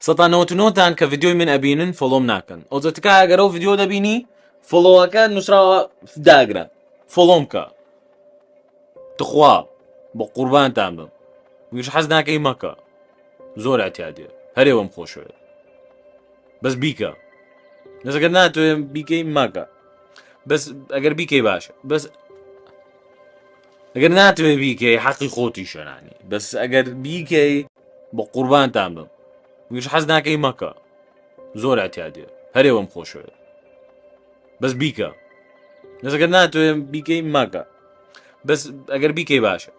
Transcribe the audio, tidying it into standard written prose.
سەتانەوەتنەوەتان کە ڤیددیۆی من ئەبینن فۆلۆم ناکەن ئۆزەتکە ئەگەرەو ڤیددیۆ دەبینی فۆلۆوەکە نووسراوە داگرە فۆلۆم کە تخوا بە قوربانتان بم ویش حەز ناکەی مەکە زۆر ئەتیادێ هەرێوەم خۆشەوێت بەس بیکە دەسەگەر ناتوێ بیکەی مەکە بەس ئەگەر بیکەی باشە بەس ئەگەر ناتوێ بیکەی حەقی خۆتی شوێنانی بەس ئەگەر بیکەی بە قوربانتان بم ویش حەز ناکەی مەکە زۆر ئەتیادێ هەرێوەم خۆشەوێت بەس بیکە دەسەگەر ناتوێ بیکەی مەکە بەس ئەگەر بیکەی باشە